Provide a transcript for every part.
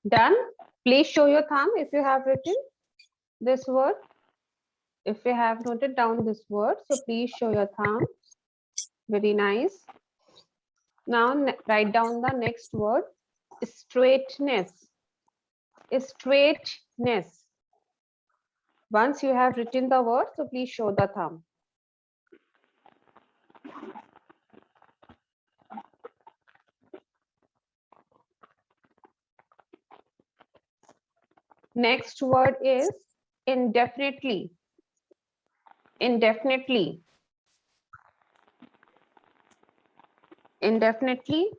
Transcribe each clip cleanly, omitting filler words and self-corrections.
Done? Please show your thumb if you have written this word. If you have noted down this word, so please show your thumb. Very nice. Now write down the next word, straightness. Straightness. Once you have written the word, so please show the thumb. Next word is indefinitely. Indefinitely. Indefinitely.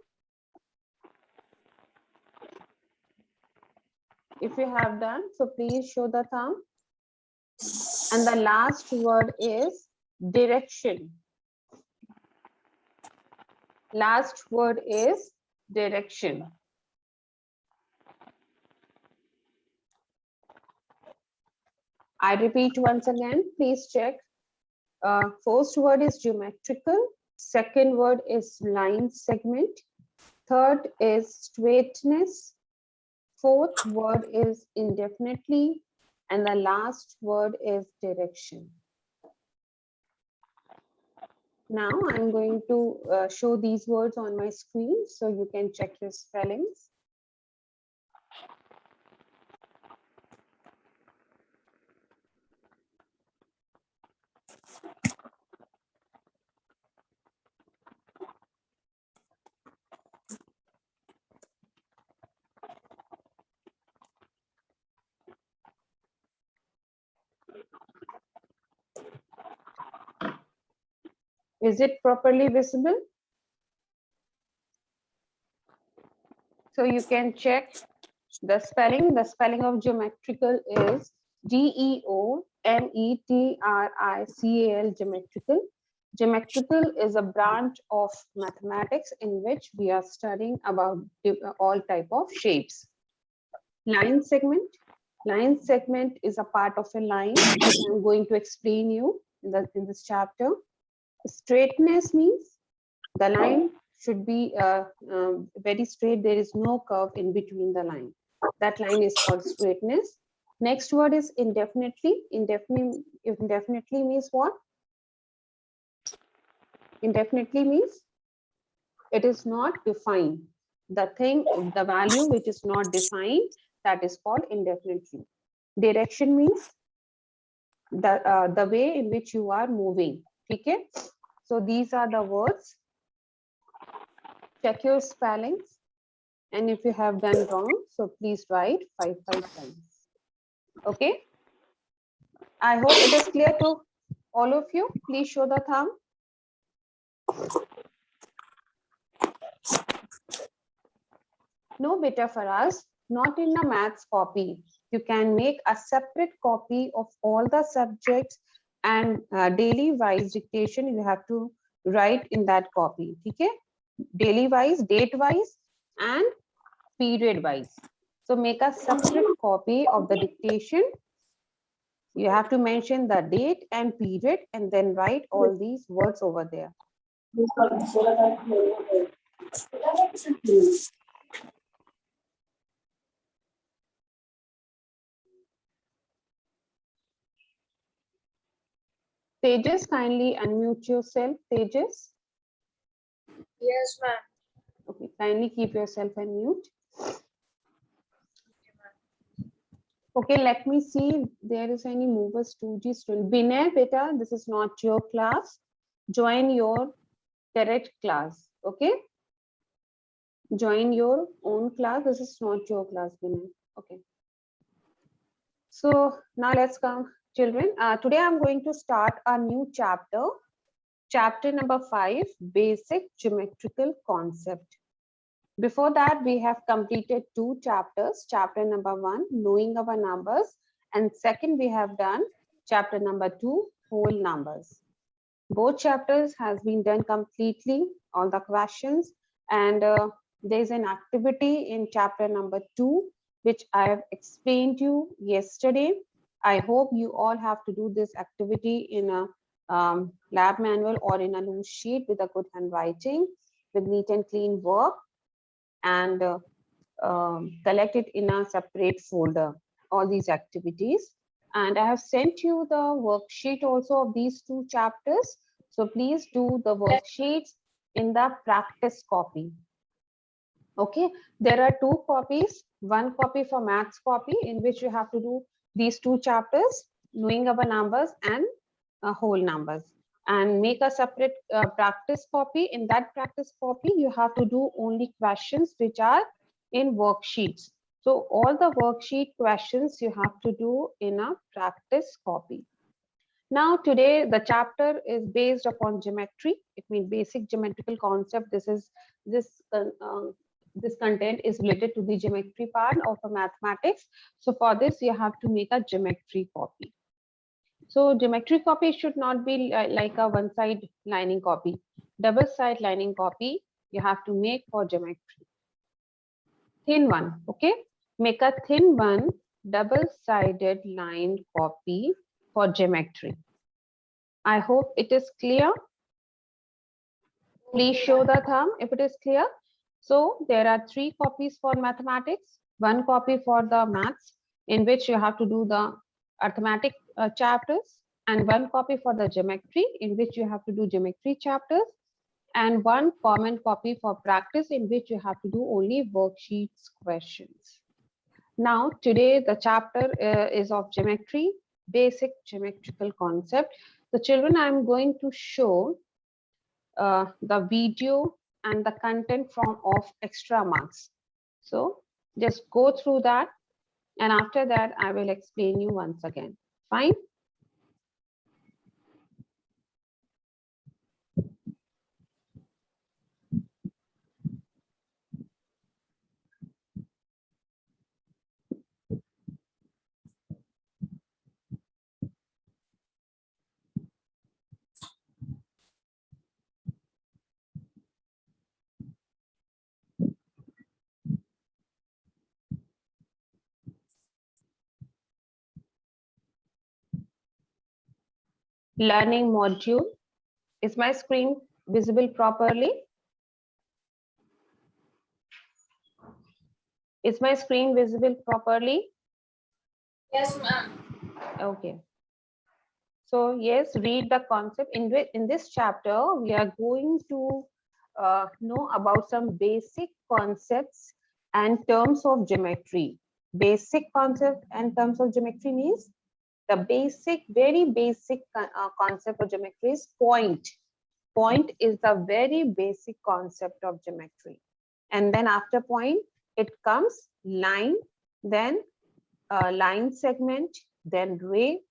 If you have done, so please show the thumb. And the last word is direction. Last word is direction. I repeat once again, please check. First word is geometrical. Second word is line segment. Third is straightness. Fourth word is indefinitely. And the last word is direction. Now I'm going to show these words on my screen so you can check your spellings. Is it properly visible? So you can check the spelling. The spelling of geometrical is Geometrical, geometrical. Geometrical is a branch of mathematics in which we are studying about all type of shapes. Line segment. Line segment is a part of a line which I'm going to explain you in this chapter. Straightness means the line should be very straight. There is no curve in between the line. That line is called straightness. Next word is indefinitely. Indefinitely means what? Indefinitely means it is not defined. The thing, the value which is not defined, that is called indefinitely. Direction means the way in which you are moving. Okay. So these are the words. Check your spellings. And if you have done wrong, so please write 5 times. Okay. I hope it is clear to all of you. Please show the thumb. No, beta for us, not in a maths copy. You can make a separate copy of all the subjects and daily wise dictation you have to write in that copy. Okay. Daily wise, date wise, and period wise. So make a separate copy of the dictation. You have to mention the date and period and then write all these words over there. Tejas, kindly unmute yourself. Tejas. Yes, ma'am. Okay, kindly keep yourself unmute. Okay, let me see if there is any movers 2G student. Binay, beta, this is not your class. Join your correct class. Okay. Join your own class. This is not your class, Binay. Okay. So now let's come, children. Today I'm going to start a new chapter. Chapter number 5, basic geometrical concept. Before that, we have completed 2 chapters. Chapter number 1, knowing our numbers. And second, we have done chapter number 2, whole numbers. Both chapters has been done completely, all the questions. And there's an activity in chapter number 2, which I have explained to you yesterday. I hope you all have to do this activity in a lab manual or in a loose sheet with a good handwriting, with neat and clean work. And collect it in a separate folder, all these activities. And I have sent you the worksheet also of these two chapters. So please do the worksheets in the practice copy. Okay, there are two copies, one copy for maths copy in which you have to do these two chapters, knowing our numbers and whole numbers, and make a separate practice copy. In that practice copy, you have to do only questions which are in worksheets. So all the worksheet questions you have to do in a practice copy. Now today the chapter is based upon geometry. It means basic geometrical concept. This content is related to the geometry part of a mathematics. So for this you have to make a geometry copy. So geometry copy should not be like a one side lining copy. Double side lining copy you have to make for geometry. Thin one, okay? Make a thin one, double sided line copy for geometry. I hope it is clear. Please show the thumb if it is clear. So there are 3 copies for mathematics, 1 copy for the maths in which you have to do the arithmetic chapters, and 1 copy for the geometry in which you have to do geometry chapters, and 1 common copy for practice in which you have to do only worksheets questions. Now today the chapter is of geometry, basic geometrical concept. So children, I'm going to show the video and the content from of extra marks. So just go through that, and after that I will explain you once again. Fine. Learning module. Is my screen visible properly? Is my screen visible properly? Yes, ma'am. Okay. So yes, read the concept. In this chapter, we are going to know about some basic concepts and terms of geometry. Basic concept and terms of geometry means the basic, very basic concept of geometry is point. Point is the very basic concept of geometry. And then after point, it comes line, then line segment, then ray.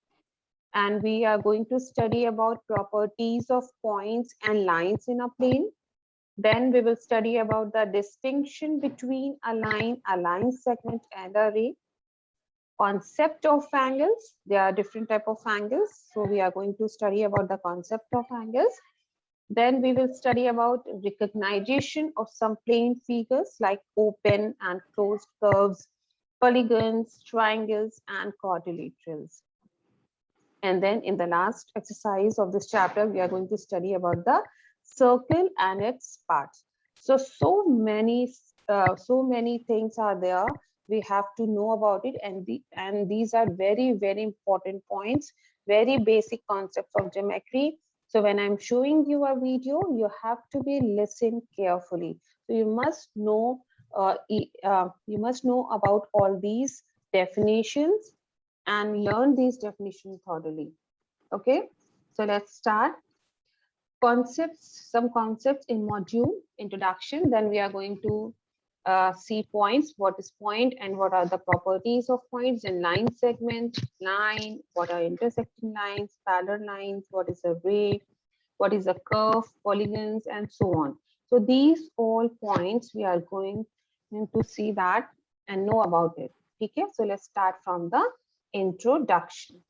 And we are going to study about properties of points and lines in a plane. Then we will study about the distinction between a line segment, and a ray. Concept of angles. There are different type of angles. So we are going to study about the concept of angles. Then we will study about recognition of some plane figures like open and closed curves, polygons, triangles, and quadrilaterals. And then in the last exercise of this chapter, we are going to study about the circle and its parts. So many things are there. We have to know about it, and these are very, very important points, very basic concepts of geometry. So when I'm showing you a video, you have to be listen carefully. So you must know about all these definitions and learn these definitions thoroughly. Okay, so let's start. Concepts, some concepts in module introduction. Then we are going to see points, what is point and what are the properties of points, and line segment, line, what are intersecting lines, parallel lines, what is a ray, what is a curve, polygons, and so on. So these all points we are going to see that and know about it. Okay, so let's start from the introduction.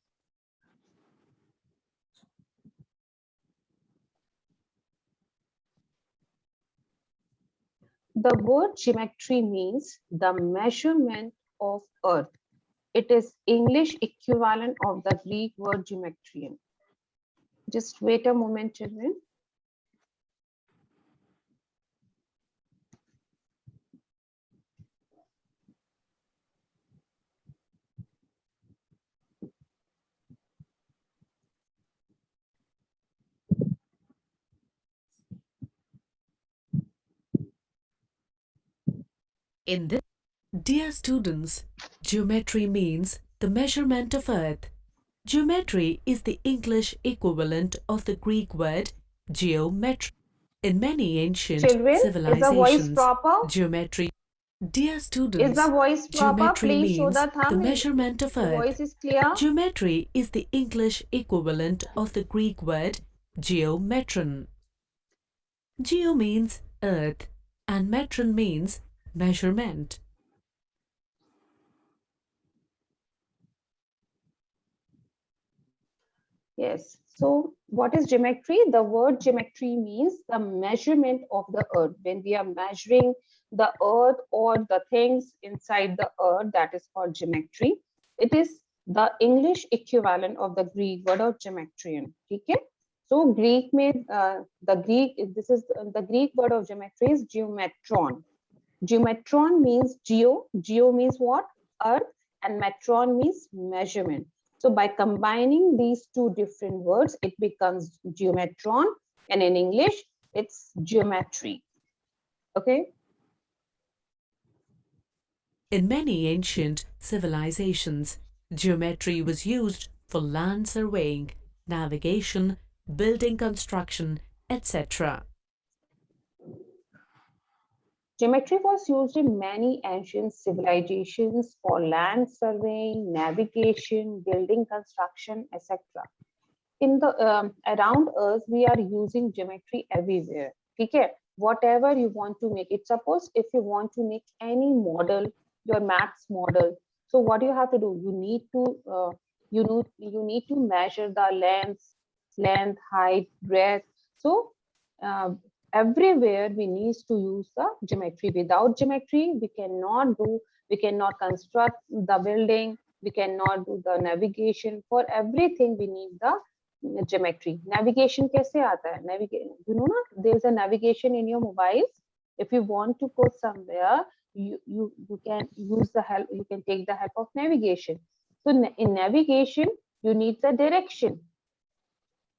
The word geometry means the measurement of earth. It is English equivalent of the Greek word geometrian. Just wait a moment, children. In this, dear students, geometry means the measurement of earth. Geometry is the English equivalent of the Greek word geometry. In many ancient Children, is the voice civilizations, proper? geometry. Dear Is students, the voice proper? geometry Please show means the the thumb. measurement of The earth. voice is clear. Geometry is the English equivalent of the Greek word geometron. Geo means earth and metron means measurement. Yes. So what is geometry? The word geometry means the measurement of the earth. When we are measuring the earth or the things inside the earth, that is called geometry. It is the English equivalent of the Greek word of geometrian. Okay. So Greek made the Greek word of geometry is geometron. Geometron means geo. Geo means what? Earth, and metron means measurement. So by combining these two different words, it becomes geometron, and in English, it's geometry. Okay. In many ancient civilizations, geometry was used for land surveying, navigation, building construction, etc. Geometry was used in many ancient civilizations for land surveying, navigation, building construction, etc. In the around us, we are using geometry everywhere. Okay, whatever you want to make it. Suppose if you want to make any model, your maths model. So what you have to do? You need to measure the length, height, breadth. So uh, everywhere we need to use the geometry. Without geometry, we cannot construct the building, we cannot do the navigation. For everything, we need the geometry. Navigation कैसे आता है? You know ना, there's a navigation in your mobiles. If you want to go somewhere, you can use the help. You can take the help of navigation. So in navigation, you need the direction.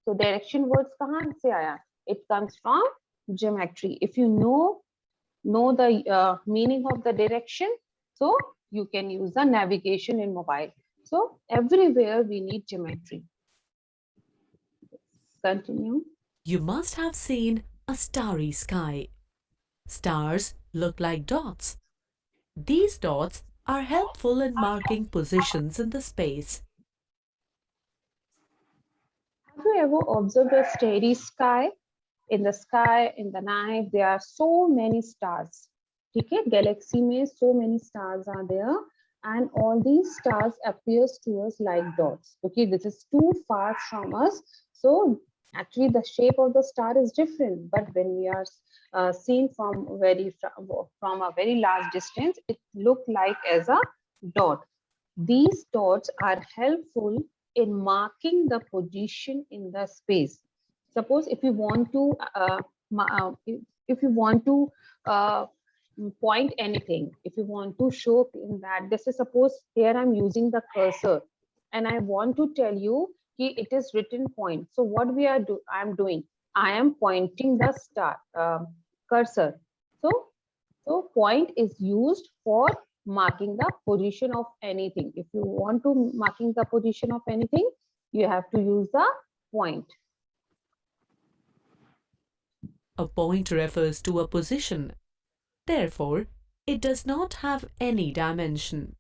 So direction words कहाँ से आया? It comes from geometry. If you know the meaning of the direction, so you can use the navigation in mobile. So everywhere we need geometry. Continue. You must have seen a starry sky. Stars look like dots. These dots are helpful in marking positions in the space. Have you ever observed a starry sky? In the sky, in the night, there are so many stars. Okay, galaxy में so many stars are there, and all these stars appears to us like dots. Okay, this is too far from us, so actually the shape of the star is different. But when we are seen from a very large distance, it look like as a dot. These dots are helpful in marking the position in the space. Suppose if you want to if you want to point anything, if you want to show in that, this is, suppose here I'm using the cursor and I want to tell you it is written point. So what I'm doing, I am pointing the cursor. So point is used for marking the position of anything. If you want to marking the position of anything, you have to use the point. A point refers to a position. Therefore, it does not have any dimension.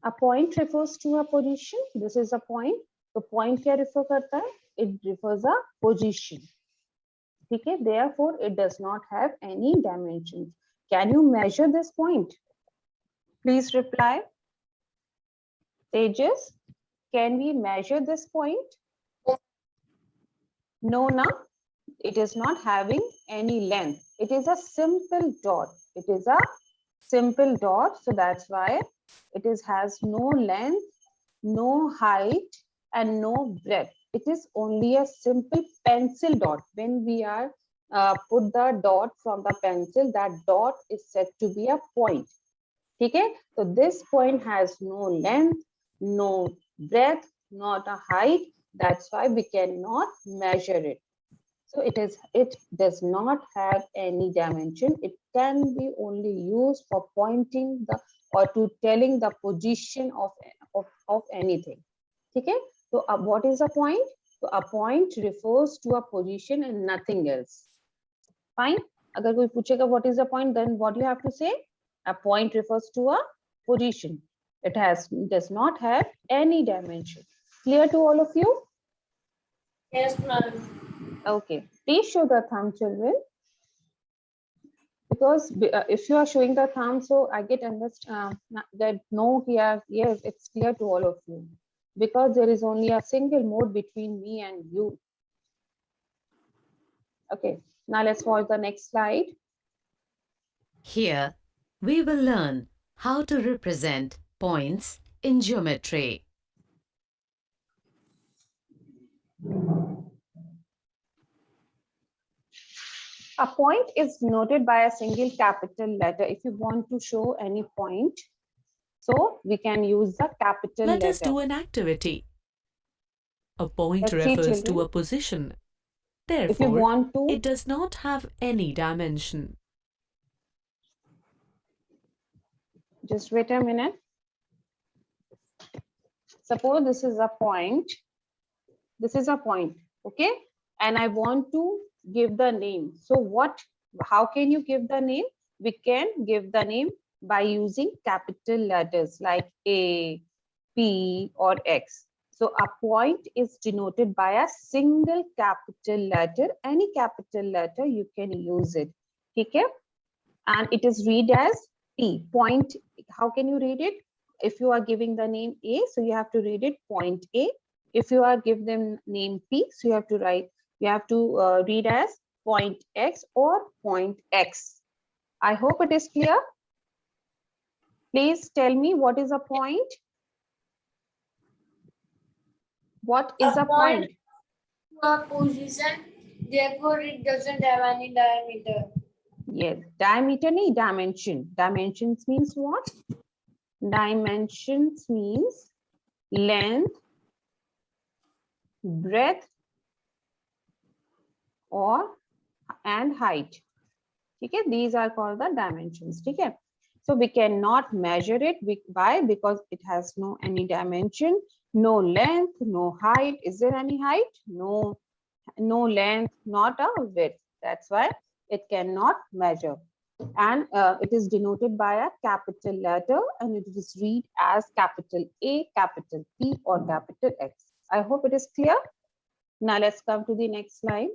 A point refers to a position. This is a point. तो point क्या refer करता है? It refers a position. ठीक है? Therefore, it does not have any dimensions. Can you measure this point? Please reply. Tejas, can we measure this point? No, na. It is not having any length. It is a simple dot. It is a simple dot. So that's why it has no length, no height, and no breadth. It is only a simple pencil dot. When we are put the dot from the pencil, that dot is said to be a point. Okay? So this point has no length, no breadth, not a height. That's why we cannot measure it. So it does not have any dimension. It can be only used for pointing the or to telling the position of anything. Okay. So what is a point? So a point refers to a position and nothing else. Fine. Agar koi puchega what is a point, then what you have to say? A point refers to a position. It does not have any dimension. Clear to all of you? Yes, ma'am. Okay. Please show the thumb, children. Because if you are showing the thumb, so I get that no here, yes, it's clear to all of you. Because there is only a single mode between me and you. Okay, now let's watch the next slide. Here, we will learn how to represent points in geometry. A point is noted by a single capital letter. If you want to show any point, so we can use the capital Let letter. us do an activity. A point Let's see, refers to children. a position. If you Therefore, want to, it does not have any dimension. just wait a minute. Suppose this is a point. This is a point, okay? And I want to give the name. So how can you give the name? We can give the name by using capital letters like A, P, or X. So a point is denoted by a single capital letter. Any capital letter, you can use it. Okay? And it is read as P. Point. How can you read it? If you are giving the name A, so you have to read it point A. If you are give them name P, so you have to read as point X or point X. I hope it is clear. Please tell me what is a point? What is a point? A position, therefore it doesn't have any diameter. Yes, diameter nahi, dimension. Dimensions means what? Dimensions means length, breadth, and height. Okay, these are called the dimensions. Okay, so we cannot measure it. Why? Because it has no any dimension, no length, no height. Is there any height? No length, not a width. That's why it cannot measure. And it is denoted by a capital letter, and it is read as capital A, capital P, or capital X. I hope it is clear. Now let's come to the next slide.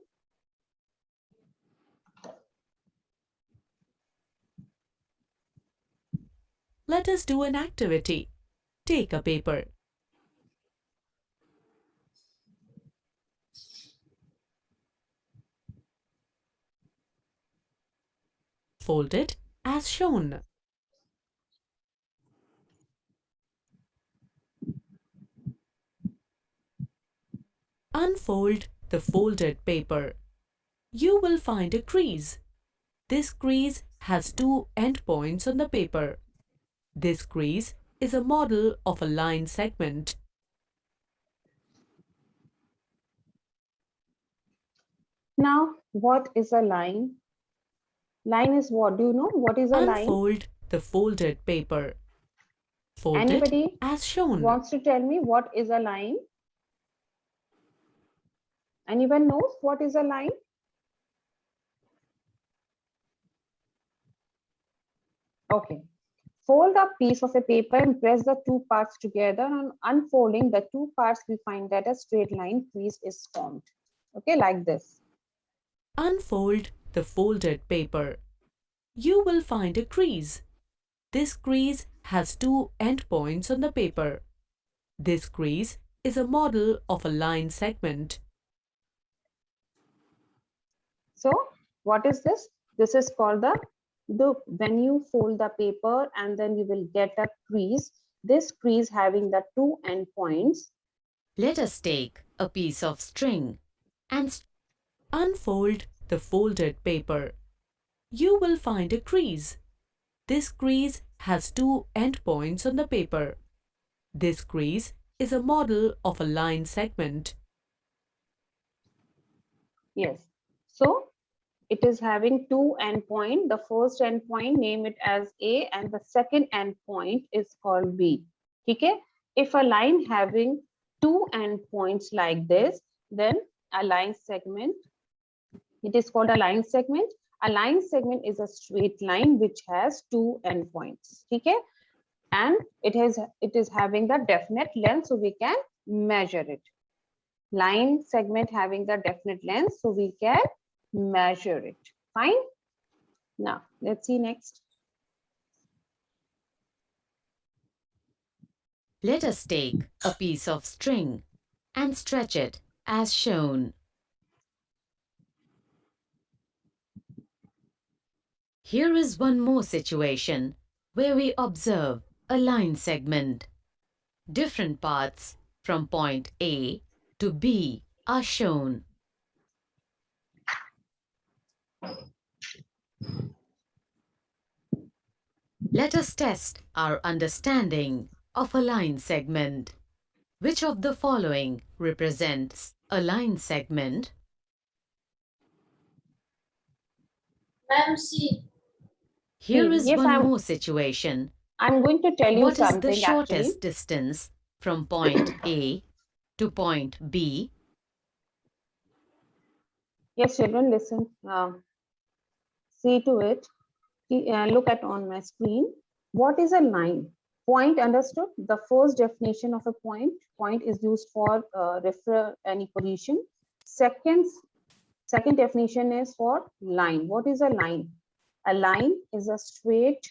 Let us do an activity. Take a paper. Fold it as shown. Unfold the folded paper. You will find a crease. This crease has two endpoints on the paper. This crease is a model of a line segment. Now, what is a line? Line is what? Do you know what is a line? Unfold the folded paper. Fold Anybody it as shown. wants to tell me what is a line? Anyone knows what is a line? Okay. Fold a piece of a paper and press the two parts together. On unfolding the two parts, we find that a straight line crease is formed. Okay, like this. Unfold the folded paper. You will find a crease. This crease has two endpoints on the paper. This crease is a model of a line segment. So, what is this? This is called when you fold the paper and then you will get a crease. This crease having the two endpoints. Let us take a piece of string and Unfold the folded paper. You will find a crease. This crease has two endpoints on the paper. This crease is a model of a line segment. Yes. So it is having two endpoints. The first endpoint, name it as A, and the second endpoint is called B. Okay. If a line having two endpoints like this, then a line segment, it is called a line segment. A line segment is a straight line which has two endpoints. Okay. And it is having the definite length, so we can measure it. Line segment having the definite length, so we can measure it. Fine. Now let's see next. Let us take a piece of string and stretch it as shown. Here is one more situation where we observe a line segment. Different paths from point A to B are shown. Let us test our understanding of a line segment. Which of the following represents a line segment? Ma'am, see. Here is Yes, one more situation. I'm going to tell you What is something the actually. shortest distance from point A to point B? Yes, children, listen. See to it. Look at on my screen. What is a line? Point, understood? The first definition of a point. Point is used for refer any position. Second definition is for line. What is a line? A line is a straight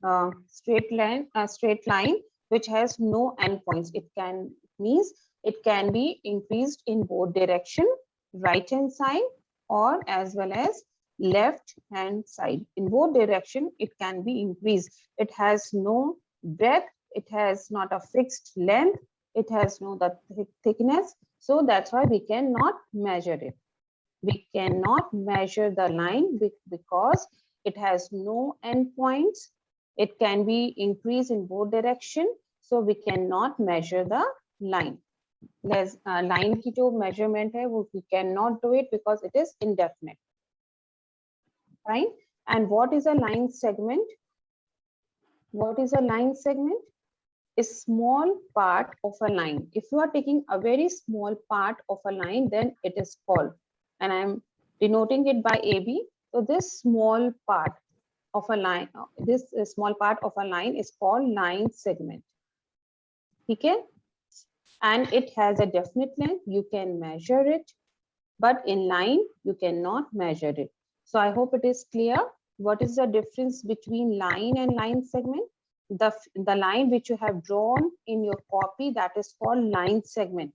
line which has no endpoints. It can be increased in both direction, right hand side or as well as left hand side. In both direction it can be increased. It has no breadth, it has not a fixed length, it has no thickness, so that's why we cannot measure it. We cannot measure the line because it has no endpoints. It can be increased in both direction, so we cannot measure the line. There's line की जो measurement है वो we cannot do it because it is indefinite. Right? And what is a line segment? What is a line segment? A small part of a line. If you are taking a very small part of a line, then it is called, and I'm denoting it by AB. So this small part of a line, this small part of a line is called line segment. Okay? And it has a definite length. You can measure it, but in line, you cannot measure it. So I hope it is clear. What is the difference between line and line segment? The line which you have drawn in your copy, that is called line segment.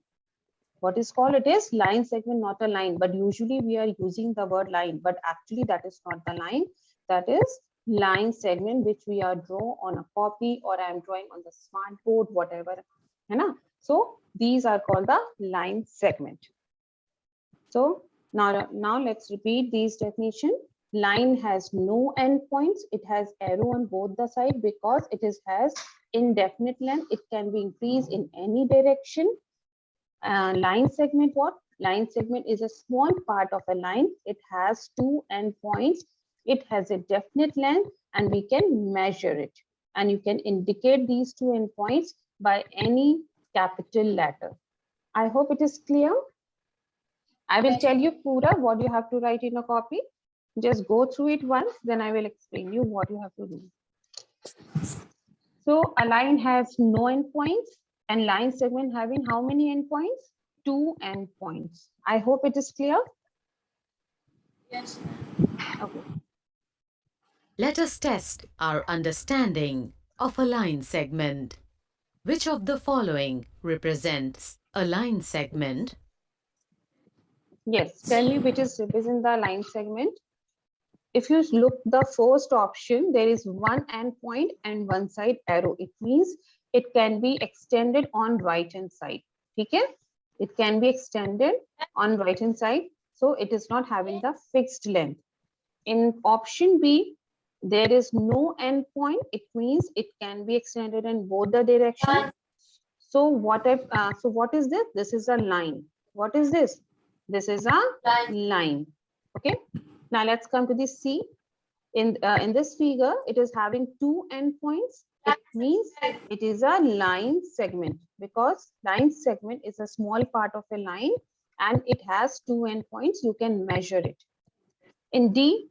What is called? It is line segment, not a line, but usually we are using the word line, but actually that is not the line. That is line segment which we are draw on a copy, or I am drawing on the smart board, whatever. So these are called the line segment. So now let's repeat these definition. Line has no endpoints. It has arrow on both the side because it has indefinite length. It can be increased in any direction. Line segment, what? Line segment is a small part of a line. It has two endpoints. It has a definite length and we can measure it. And you can indicate these two endpoints by any capital letter. I hope it is clear. I will tell you Pura what you have to write in a copy. Just go through it once, then I will explain you what you have to do. So a line has no endpoints, and line segment having how many endpoints? 2 endpoints. I hope it is clear. Yes. Okay. Let us test our understanding of a line segment. Which of the following represents a line segment? Yes, tell me which is represent the line segment. If you look the first option, there is one endpoint and one side arrow. It means it can be extended on right hand side. Okay? It can be extended on right hand side. So it is not having the fixed length. In option B, there is no endpoint. It means it can be extended in both the directions. So what is this? This is a line. What is this? This is a line. Okay. Now let's come to the C. In this figure, it is having two endpoints. It means it is a line segment, because line segment is a small part of a line and it has two endpoints. You can measure it. In D,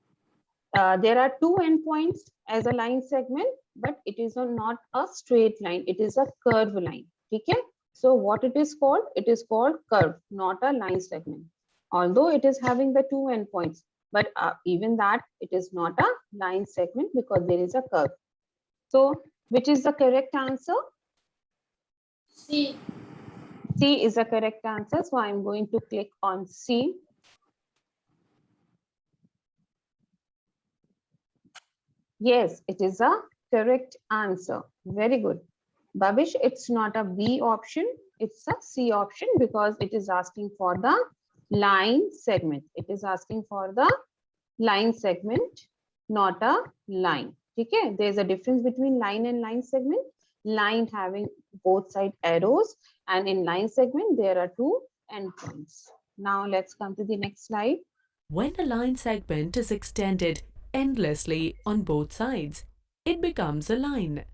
there are two endpoints as a line segment, but it is not a straight line. It is a curve line. Okay. So what it is called? It is called curve, not a line segment. Although it is having the two endpoints, but even that, it is not a line segment because there is a curve. So which is the correct answer? C. C is the correct answer. So I'm going to click on C. Yes, it is a correct answer. Very good. Babish, it's not a B option. It's a C option because it is asking for the line segment. It is asking for the line segment, not a line. Okay, there's a difference between line and line segment. Line having both side arrows, and in line segment, there are two endpoints. Now let's come to the next slide. When a line segment is extended endlessly on both sides, it becomes a line.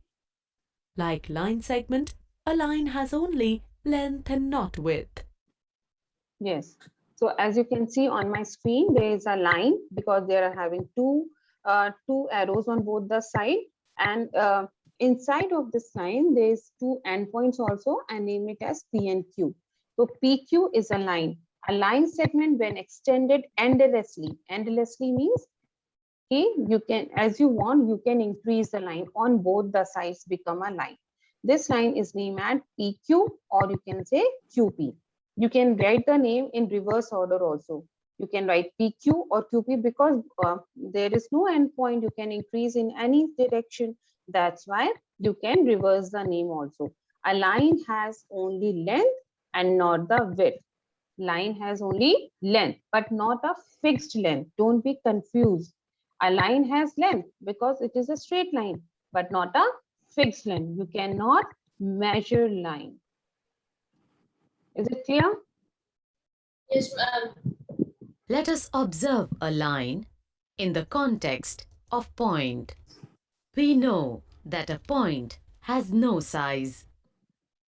Like line segment, a line has only length and not width. Yes. So as you can see on my screen, there is a line because they are having two arrows on both the side, and inside of this line, there is two endpoints also. I name it as P and Q. So PQ is a line. A line segment when extended endlessly. Endlessly means, okay, you can, as you want, you can increase the line on both the sides, become a line. This line is named as PQ, or you can say QP. You can write the name in reverse order also. You can write PQ or QP because there is no endpoint. You can increase in any direction. That's why you can reverse the name also. A line has only length and not the width. Line has only length, but not a fixed length. Don't be confused. A line has length because it is a straight line, but not a fixed length. You cannot measure line. Is it clear? Yes, ma'am. Let us observe a line in the context of point. We know that a point has no size.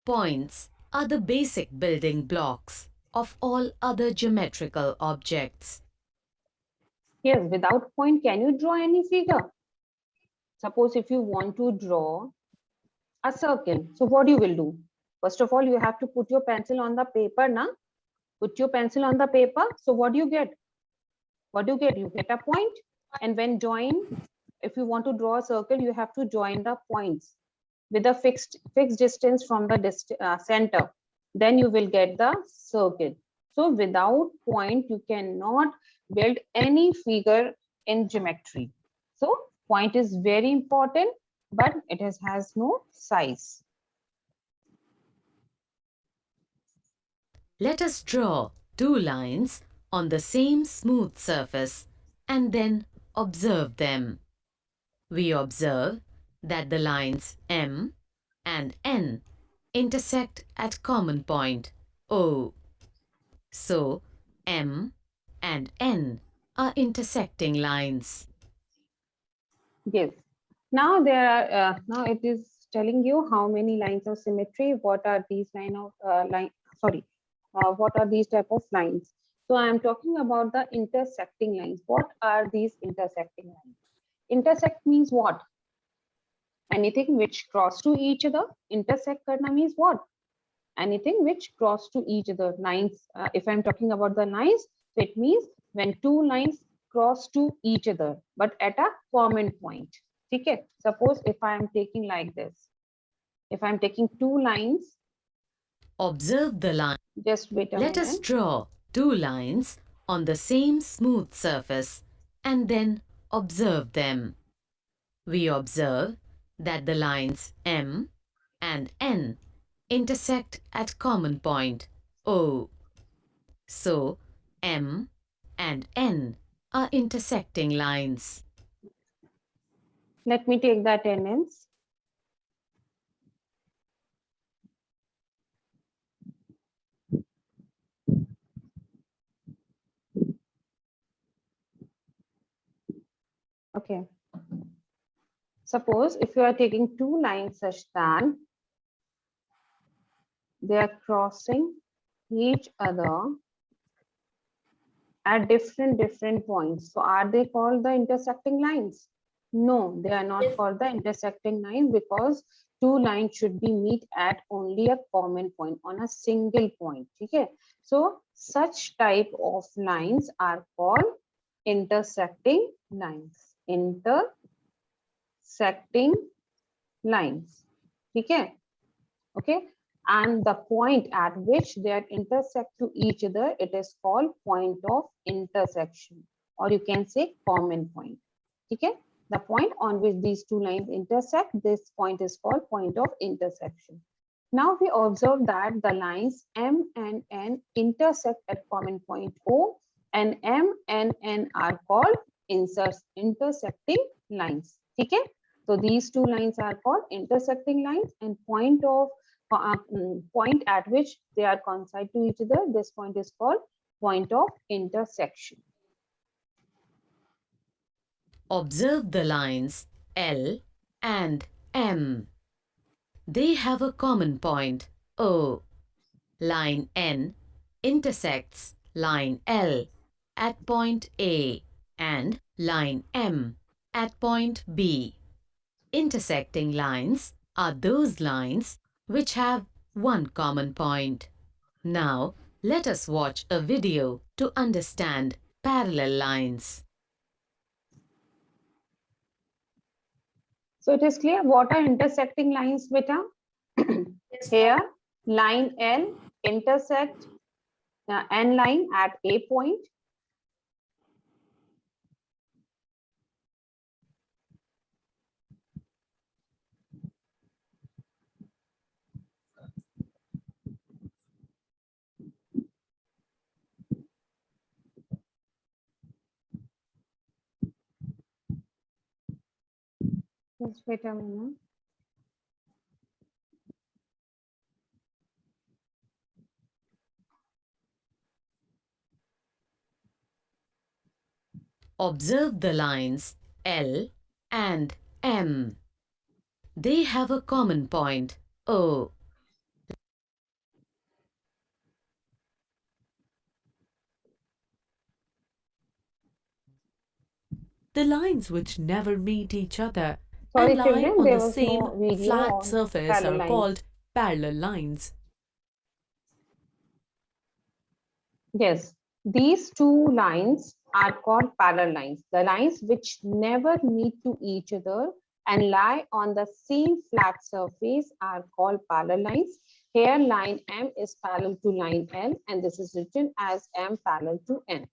Points are the basic building blocks of all other geometrical objects. Yes, without point, can you draw any figure? Suppose if you want to draw a circle, so what you will do? First of all, you have to put your pencil on the paper, na? Put your pencil on the paper. So what do you get? What do you get? You get a point. And when join, if you want to draw a circle, you have to join the points with a fixed distance from the center. Then you will get the circle. So without point, you cannot build any figure in geometry. So point is very important, but it has no size. Let us draw two lines on the same smooth surface and then observe them. We observe that the lines M and N intersect at common point O. So, M and N are intersecting lines. Yes. Now there are now it is telling you how many lines of symmetry. What are these what are these type of lines? So I am talking about the intersecting lines. What are these intersecting lines? Intersect means what? Anything which cross to each other. Intersect karna means what? Anything which cross to each other. Lines. If I'm talking about the lines, so it means when two lines cross to each other, but at a common point. Okay. Suppose if I am taking like this, if I'm taking two lines, Observe the line. just wait a Let us moment. draw two lines on the same smooth surface and then observe them. We observe that the lines M and N intersect at common point O. So, M and N are intersecting lines. Let me take the attendance. Okay. Suppose if you are taking two lines such that they are crossing each other at different points. So are they called the intersecting lines? No, they are not Yes. called the intersecting lines because two lines should be meet at only a common point on a single point. Okay. So such type of lines are called intersecting lines. Intersecting lines. Okay. Okay. And the point at which they are intersect to each other, it is called point of intersection, or you can say common point. Okay. The point on which these two lines intersect, this point is called point of intersection. Now we observe that the lines M and N intersect at common point O, and M and N are called intersecting lines. Okay. So these two lines are called intersecting lines, and point at which they are coincide to each other, this point is called point of intersection. Observe the lines L and M. They have a common point, O. Line N intersects line L at point A and line M at point B. Intersecting lines are those lines which have one common point. Now, let us watch a video to understand parallel lines. So it is clear what are intersecting lines, beta? Yes, Here, line L intersect N line at A point. Just wait a minute. Observe the lines L and M. They have a common point, O. The lines which never meet each other Sorry, and lie children, on there the was same no video flat on surface parallel are lines. called parallel lines. Yes, these two lines are called parallel lines. The lines which never meet to each other and lie on the same flat surface are called parallel lines. Here line M is parallel to line L, and this is written as M parallel to N.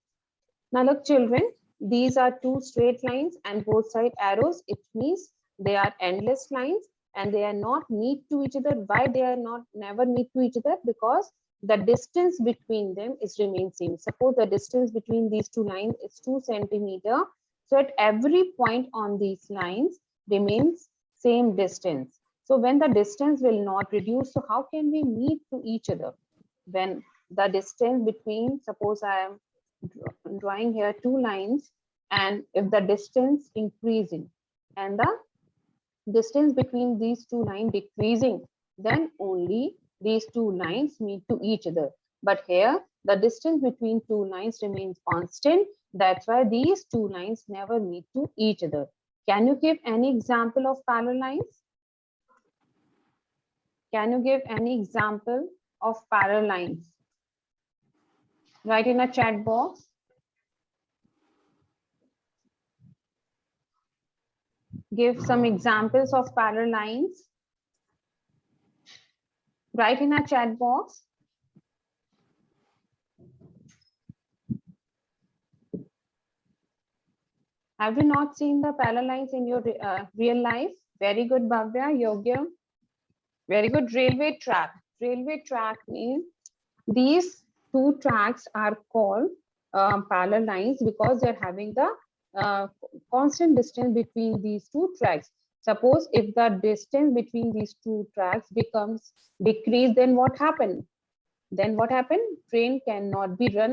Now look children, these are two straight lines and both side arrows. It means they are endless lines and they are not meet to each other. Why they are not never meet to each other? Because the distance between them is remain same. Suppose the distance between these two lines is 2 centimeter. So at every point on these lines remains same distance. So when the distance will not reduce, so how can we meet to each other? When the distance between, suppose I am drawing here two lines, and if the distance increasing and the distance between these two lines decreasing, then only these two lines meet to each other. But here the distance between two lines remains constant. That's why these two lines never meet to each other. Can you give any example of parallel lines? Can you give any example of parallel lines? Write in a chat box. Give some examples of parallel lines. Write in a chat box. Have you not seen the parallel lines in your real life? Very good, Bhavya, Yogya. Very good. Railway track. Railway track means these two tracks are called parallel lines because they're having the constant distance between these two tracks. Suppose if the distance between these two tracks becomes decreased, then what happened? Then what happened? Train cannot be run